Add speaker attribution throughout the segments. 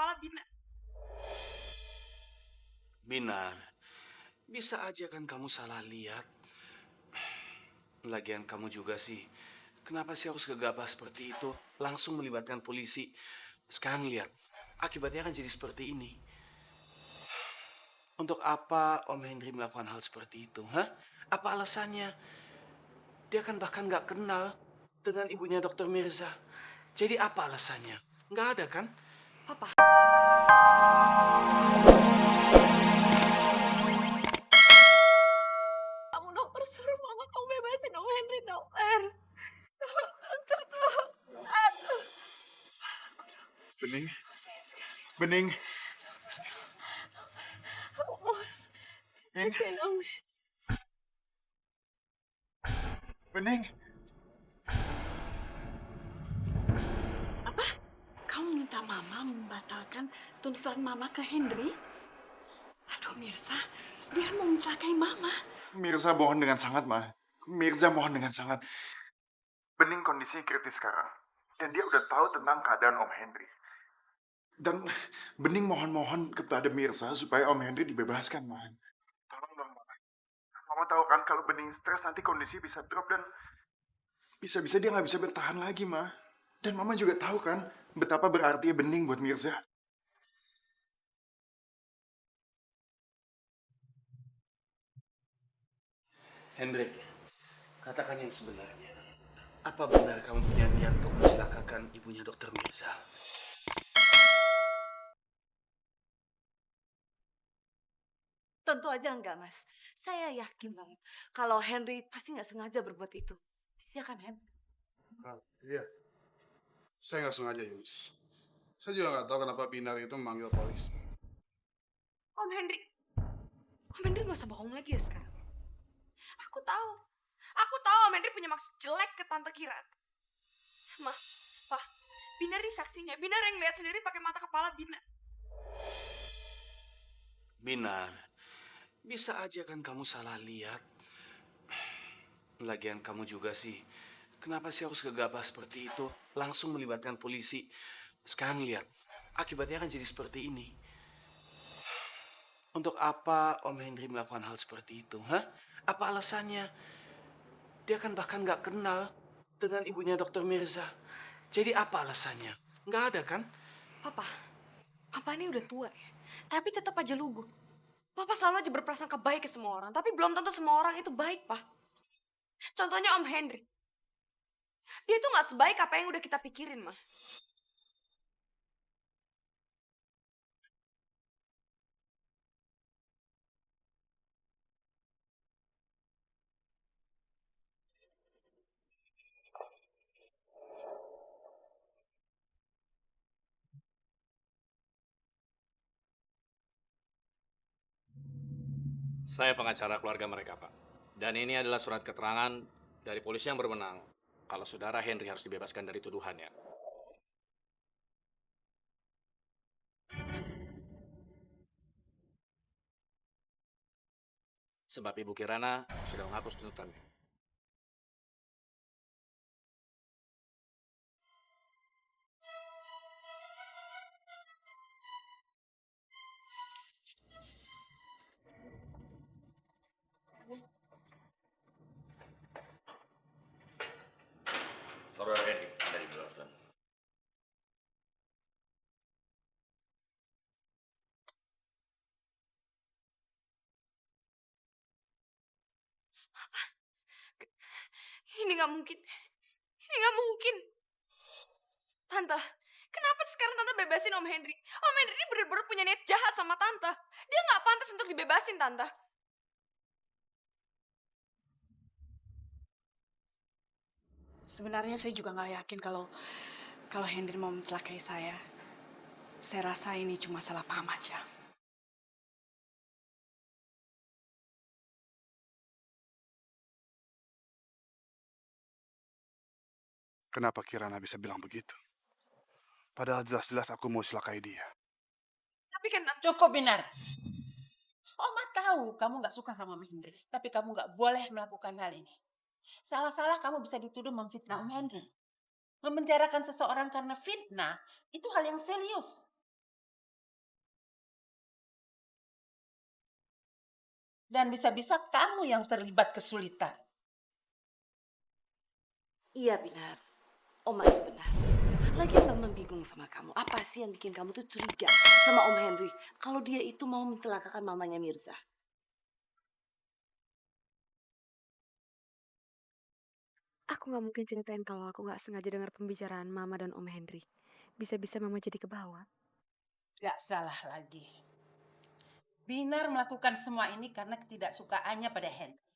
Speaker 1: kepala Bina.
Speaker 2: Binar, bisa aja kan kamu salah lihat. Lagian kamu juga sih. Kenapa sih harus gegabah seperti itu? Langsung melibatkan polisi. Sekarang lihat, akibatnya kan jadi seperti ini. Untuk apa Om Henry melakukan hal seperti itu? Hah? Apa alasannya? Dia kan bahkan nggak kenal dengan ibunya Dokter Mirza. Jadi apa alasannya? Nggak ada kan?
Speaker 1: Papa, kamu dokter suruh mama kamu bebasin Om Henry, dokter. Dokter tuh. Aduh.
Speaker 3: Bening,
Speaker 1: Pusing sekali.
Speaker 3: Bening,
Speaker 1: Aku mohon.
Speaker 3: Bening,
Speaker 1: Bebasin Om.
Speaker 3: Bening.
Speaker 1: Kamu minta mama membatalkan tuntutan mama ke Henry? Aduh Mirza, dia mau mencelakai mama.
Speaker 3: Mirza mohon dengan sangat, Ma. Mirza mohon dengan sangat. Bening kondisinya kritis sekarang. Dan dia udah tahu tentang keadaan Om Henry. Dan Bening mohon-mohon kepada Mirza supaya Om Henry dibebaskan, Ma. Tolong dong, Ma. Mama tahu kan kalau Bening stres nanti kondisi bisa drop dan bisa-bisa dia nggak bisa bertahan lagi, Ma. Dan Mama juga tahu kan betapa berarti Bening buat Mirza.
Speaker 2: Hendrik, katakan yang sebenarnya. Apa benar kamu punya niat untuk mencelakakan ibunya Dokter Mirza?
Speaker 1: Tentu aja enggak, Mas. Saya yakin banget kalau Henry pasti nggak sengaja berbuat itu. Ya kan, Hen?
Speaker 4: Iya, saya nggak sengaja, Yunus. Saya juga nggak tahu kenapa Binar itu memanggil polisi.
Speaker 1: Om Henry. Om Henry nggak usah bohong lagi ya sekarang. Aku tahu. Aku tahu Om Henry punya maksud jelek ke Tante Kira. Ma, Pak, Binar ini saksinya. Binar yang lihat sendiri pakai mata kepala Binar.
Speaker 2: Binar, bisa aja kan kamu salah lihat. Lagian kamu juga sih. Kenapa sih harus gegabah seperti itu? Langsung melibatkan polisi. Sekarang lihat, akibatnya kan jadi seperti ini. Untuk apa Om Henry melakukan hal seperti itu? Hah? Apa alasannya? Dia kan bahkan nggak kenal dengan ibunya Dokter Mirza. Jadi apa alasannya? Nggak ada kan?
Speaker 1: Papa ini udah tua ya. Tapi tetap aja lugu. Papa selalu aja berprasangka baik ke semua orang. Tapi belum tentu semua orang itu baik, Pak. Contohnya Om Henry. Dia tuh nggak sebaik apa yang udah kita pikirin, mah.
Speaker 5: Saya pengacara keluarga mereka, Pak. Dan ini adalah surat keterangan dari polisi yang berwenang kalau saudara Henry harus dibebaskan dari tuduhannya. Sebab Ibu Kirana sudah menghapus tuntutannya.
Speaker 6: Saudara Henry, Anda dijelaskan.
Speaker 1: Ini nggak mungkin. Ini nggak mungkin. Tante, kenapa sekarang Tante bebasin Om Henry? Om Henry ini bener-bener punya niat jahat sama Tante. Dia nggak pantas untuk dibebasin, Tante.
Speaker 7: Sebenarnya saya juga nggak yakin kalau Henry mau mencelakai saya. Saya rasa ini cuma salah paham aja.
Speaker 4: Kenapa Kirana bisa bilang begitu? Padahal jelas-jelas aku mau celakai dia.
Speaker 1: Tapi kan Tante,
Speaker 8: Cukup, Binar. Oma tahu kamu nggak suka sama Om Henry, tapi kamu nggak boleh melakukan hal ini. Salah-salah kamu bisa dituduh memfitnah Om Henry. Memenjarakan seseorang karena fitnah itu hal yang serius. Dan bisa-bisa kamu yang terlibat kesulitan.
Speaker 9: Iya Binar, Oma itu benar. Lagian Mama bingung sama kamu. Apa sih yang bikin kamu tuh curiga sama Om Henry kalau dia itu mau mencelakakan mamanya Mirza?
Speaker 1: Aku nggak mungkin ceritain kalau aku nggak sengaja dengar pembicaraan Mama dan Om Henry. Bisa-bisa Mama jadi kebawa.
Speaker 8: Gak salah lagi. Binar melakukan semua ini karena ketidaksukaannya pada Henry.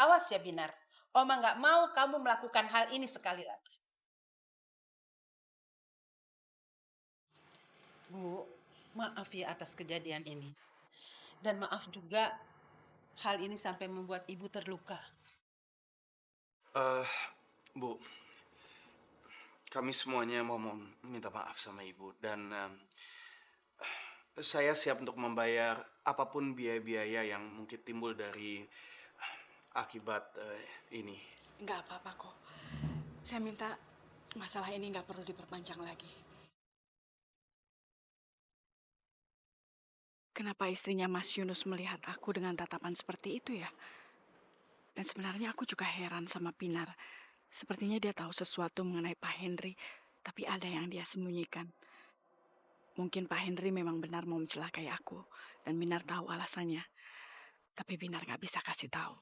Speaker 8: Awas ya Binar, Oma gak mau kamu melakukan hal ini sekali lagi. Bu, maaf ya atas kejadian ini. Dan maaf juga hal ini sampai membuat ibu terluka.
Speaker 2: Bu, kami semuanya mau minta maaf sama ibu dan saya siap untuk membayar apapun biaya-biaya yang mungkin timbul dari akibat ini.
Speaker 7: Nggak apa-apa kok. Saya minta masalah ini nggak perlu diperpanjang lagi. Kenapa istrinya Mas Yunus melihat aku dengan tatapan seperti itu ya? Dan sebenarnya aku juga heran sama Pinar. Sepertinya dia tahu sesuatu mengenai Pak Henry, tapi ada yang dia sembunyikan. Mungkin Pak Henry memang benar mau mencelakai aku, dan Binar tahu alasannya. Tapi Binar nggak bisa kasih tahu.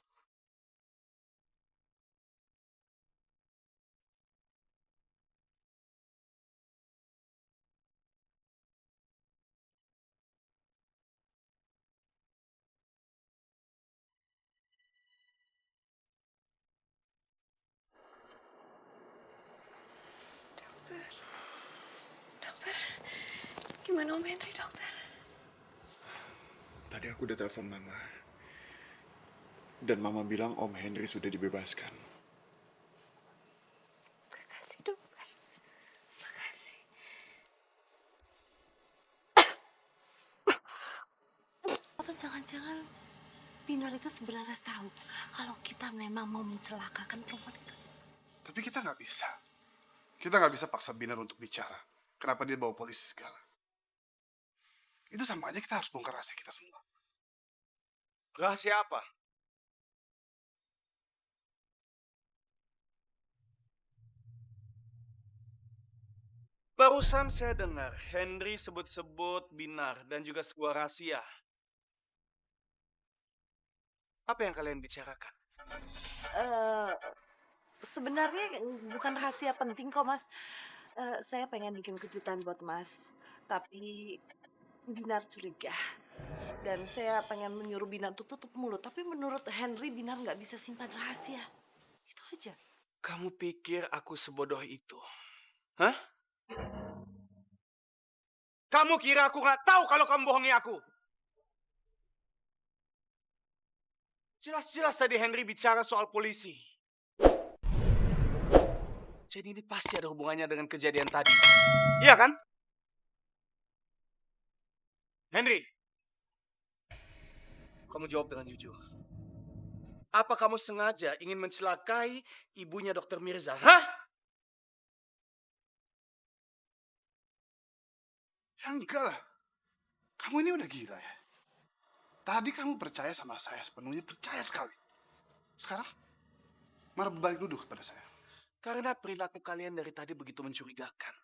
Speaker 1: Dokter, gimana Om Henry, dokter?
Speaker 3: Tadi aku udah telepon Mama. Dan Mama bilang Om Henry sudah dibebaskan.
Speaker 9: Makasih dokter. Makasih. Atau jangan-jangan Binar itu sebenarnya tahu kalau kita memang mau mencelakakan perempuan itu.
Speaker 4: Tapi kita nggak bisa. Kita nggak bisa paksa Binar untuk bicara. Kenapa dia bawa polisi segala? Itu sama aja kita harus bongkar rahasia kita semua.
Speaker 2: Rahasia apa? Barusan saya dengar Henry sebut-sebut Binar dan juga sebuah rahasia. Apa yang kalian bicarakan?
Speaker 9: Sebenarnya bukan rahasia penting kok Mas. Saya pengen bikin kejutan buat Mas, tapi Binar curiga. Dan saya pengen menyuruh Binar untuk tutup mulut, tapi menurut Henry Binar nggak bisa simpan rahasia. Itu aja.
Speaker 2: Kamu pikir aku sebodoh itu? Hah? Kamu kira aku nggak tahu kalau kamu bohongi aku? Jelas-jelas tadi Henry bicara soal polisi. Jadi ini pasti ada hubungannya dengan kejadian tadi. Iya kan? Henry, kamu jawab dengan jujur. Apa kamu sengaja ingin mencelakai ibunya Dr. Mirza? Hah?
Speaker 4: Ya enggak lah. Kamu ini udah gila ya. Tadi kamu percaya sama saya sepenuhnya, percaya sekali. Sekarang, malah berbalik duduk kepada saya.
Speaker 2: Karena perilaku kalian dari tadi begitu mencurigakan.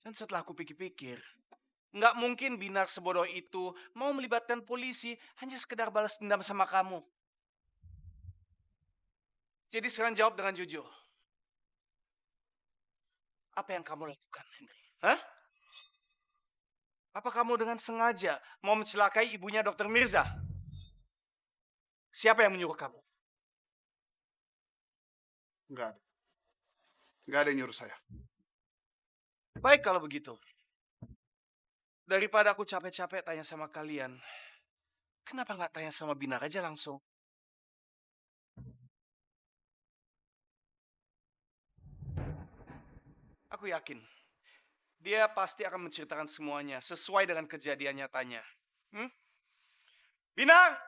Speaker 2: Dan setelah aku pikir-pikir, nggak mungkin Binar sebodoh itu mau melibatkan polisi hanya sekedar balas dendam sama kamu. Jadi sekarang jawab dengan jujur. Apa yang kamu lakukan, Henry? Hah? Apa kamu dengan sengaja mau mencelakai ibunya Dr. Mirza? Siapa yang menyuruh kamu?
Speaker 4: Enggak ada. Enggak ada yang nyuruh saya.
Speaker 2: Baik kalau begitu. Daripada aku capek-capek tanya sama kalian, kenapa nggak tanya sama Binar aja langsung? Aku yakin, dia pasti akan menceritakan semuanya sesuai dengan kejadian nyatanya. Binar!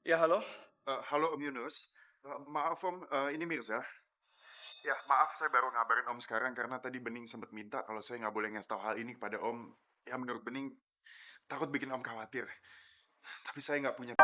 Speaker 2: Ya, halo?
Speaker 3: Halo Om Yunus. Maaf Om, ini Mirza. Ya, maaf saya baru ngabarin Om sekarang karena tadi Bening sempat minta kalau saya nggak boleh ngasih tahu hal ini kepada Om. Ya menurut Bening, takut bikin Om khawatir. Tapi saya nggak punya...